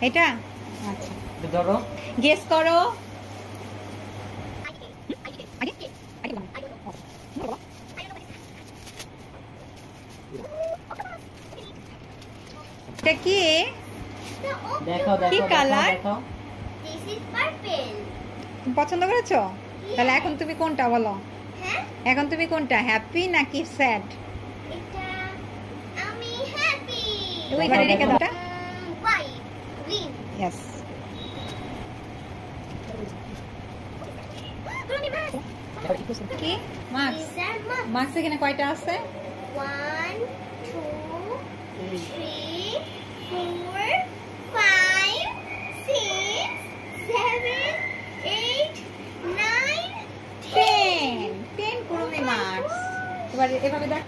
এটা আচ্ছা ধরো গেস করো এটা কি দেখো কি দেখো কালার দেখো This is purple. পছন্দ করেছো তাহলে এখন তুমি কোনটা বলো হ্যাঁ এখন তুমি কোনটা হ্যাপি নাকি স্যাড এটা আমি হ্যাপি ওইখানে রেখে দাও white green ইয়েস কি marks These are marks. Marks এখানে কয়টা আছে 1 2 3 4 5 6 7 8 9 10 10 পুরোমি মার্কস এবার এভাবে দেখ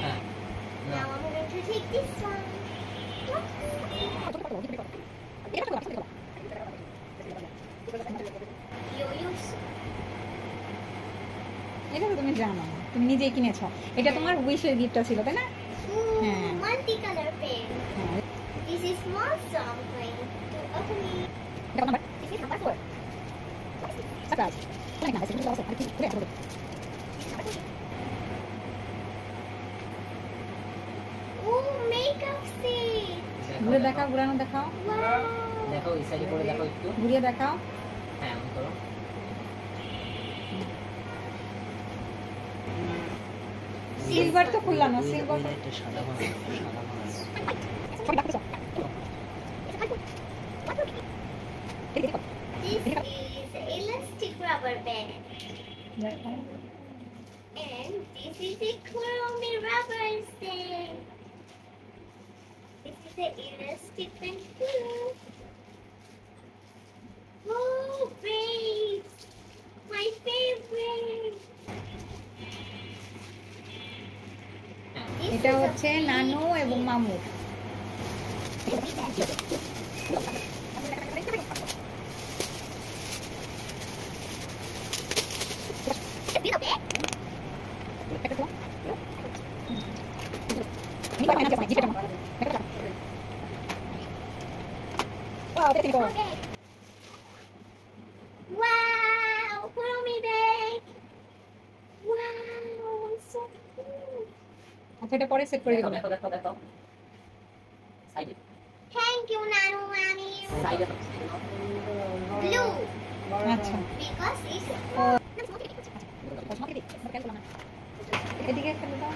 হ্যাঁ Now I'm going to take this one. Yo-yos. এটা তো তুমি জানো তুমি নিজেই কিনেছো এটা তোমার উইশের গিফটটা ছিল তাই না Ooh, Hmm. multicolor pen. হ্যাঁ This is small, so I'm going to open it. এটা number This is number 4. Surprise অনেক নাম্বার সেগুলো আছে আর কি করে আসলে Ooh, makeup set. ঘুরে দেখাও ঘুরানো দেখাও Wow. দেখো এই সাইডে করে দেখো একটু ঘুরিয়ে দেখাও হ্যাঁ এমন করো সিলভার তো খুললাম না সিলভার এটা সাদা বানাও সাদা বানাও সবাই ডাকছো This is elastic rubber band. And this is a Kuromi rubber set. This is the elastic band too. Oh, great! My favorite. This এটা is a হচ্ছে নানু এবং মামুর Okay. Wow, Kuromi bag. Wow, so cool. আচ্ছা এটা পরে set করে দেখো দিবো দেখো দেখো দেখো সাইডে Thank you, Nanu Mami. সাইডে Blue, আচ্ছা because it's এদিকে ফেলে দাও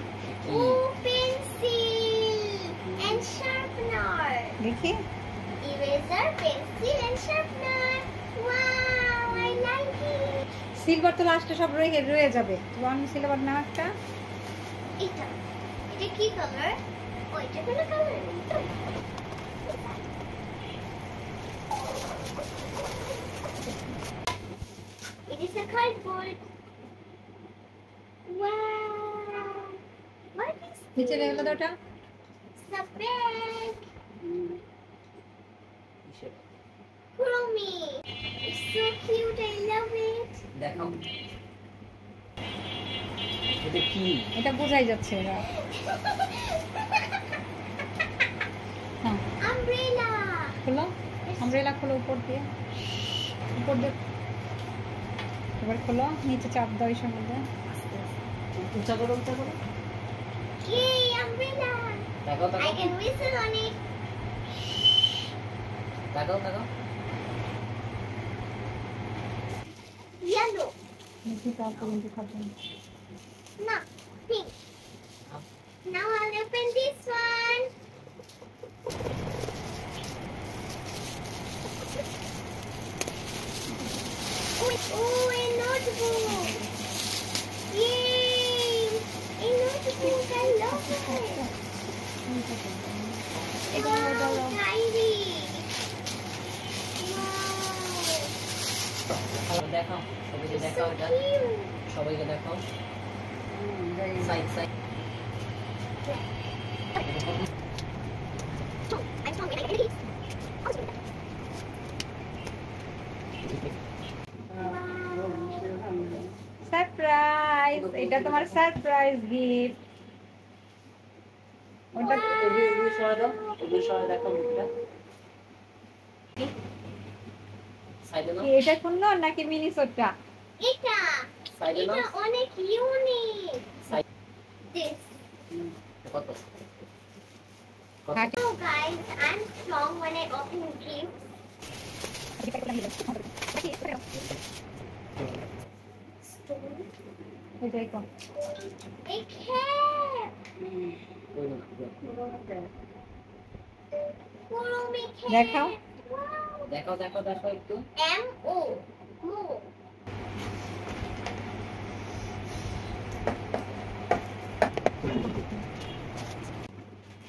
Ooh, pencil and sharpener. দেখি Eraser, pencil and sharpener. Wow, I like it. Silver তো লাস্টে সব রয়ে যাবে তো আমি সিলভার নাও একটা এটা কি কালার? ও এটা কোন colour? It is a cardboard. Wow. What is নিচে রেখে দাও ওটা the bag? Kuromi. It's so cute. I love it. দেখো এটা কি এটা বোঝাই যাচ্ছে এরা হ্যাঁ Umbrella. খোলো আমব্রেলা খোলো উপর দিয়ে এবার খোলো নিচে চাপ দাও এর মধ্যে উঁচা করো উঁচা করো Yay, umbrella. দেখো I can whistle on it. দেখো দেখো Yellow. নিচে চাপ কিন্তু খাবেন No, pink. Now I'll open this one. Oh, a notebook. Yay! A notebook. I love it. Wow, diary. Wow. দেখো সবাইকে It's দেখাও so এটা cute. সবাইকে দেখাও সাইড সাইড সারপ্রাইজ এটা তোমার সারপ্রাইজ গিফট ওটা Wow. সরা দাও ওদের সবাই দেখো মুখটা সাইডে নাও এটা সুন্দর নাকি মিনিসোটা? এটা সাইডে নাও এটা অনেক ইউনিক সাইড দিস কত হ্যাঁ, So guys, I'm strong when I open gifts. Stone. এটাই কম। A cat. ওই না Kuromi cat. দেখাও। Wow. দেখো দেখো দেখো একটু M-O. Mo.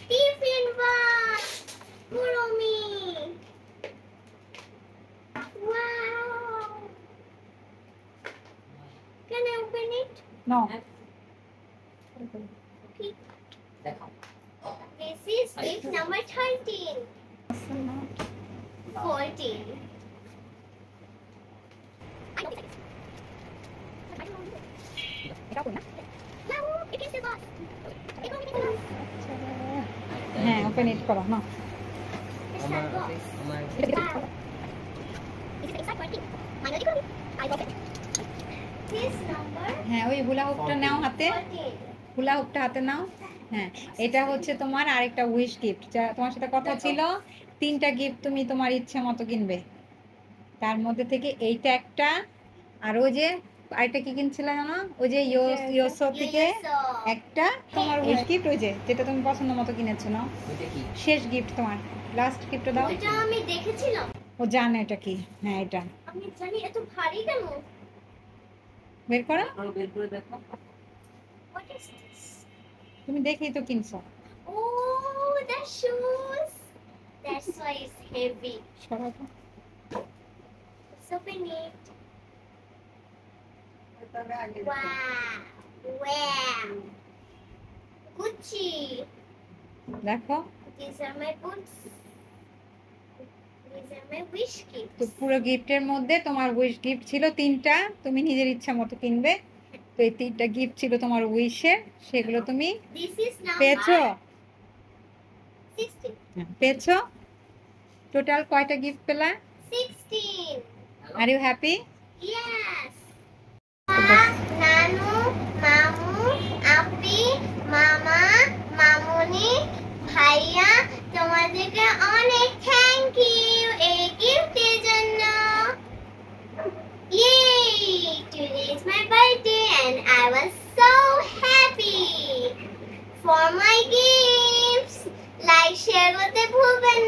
Tiffin box. Kuromi. Wow. Can I open it? No. দেখো This is gift number 13. 14. এটা কই না? No, it is the box. It is the box. হ্যাঁ, ওপেন ইট করো না। It's আমার the box. আমার Wow. This is exciting. Finally, I got it. This number হ্যাঁ, ওই হুলা হুপটা নাও হাতে। 14. হুলা হুপটা হাতে নাও। হ্যাঁ, এটা হচ্ছে তোমার আরেকটা উইশ গিফট। যা তোমার সাথে কথা ছিল, 3টা গিফট তুমি তোমার ইচ্ছে মতো কিনবে। তার মধ্যে থেকে এইটা একটা, আর ওই যে আরেকটা কি কিনছিলে জানো? ওই যে ইয়োসো থেকে একটা তোমার উইশ গিফট, ওই যে যেটা তুমি পছন্দ মতো কিনেছো না। এটা কি শেষ গিফট তোমার, লাস্ট গিফটটা দাও। এটা আমি দেখেছিলাম। ও জানে এটা কি। হ্যাঁ, এটা আমি জানি এত ভারী কেন? বের করো। বের করে দেখো What is this? তুমি দেখেই তো কিনছো। Oh, the shoes. That's why it's heavy. সরাও তো। Let's open it. Wow. Wow. Gucci. দেখো, These are my boots. These are my wish gifts. তো পুরো গিফটের মধ্যে তোমার উইশ গিফট ছিল 3টা, তুমি নিজের ইচ্ছা মতো কিনবে। তো এই 3টা গিফট ছিল তোমার উইশের, সেগুলো তুমি This is পেয়েছো। number 16. পেয়েছো। টোটাল কয়টা গিফট পেলা? 16. Are you happy? Yes. নানু, মামু, আপি, মামা, মামুনি, ভাইয়া, তোমাদেরকে অনেক থ্যাংক ইউ এই গিফটের জন্য। Yay! Today is my birthday and I was so happy for my gifts. Like, share করতে ভুলবেন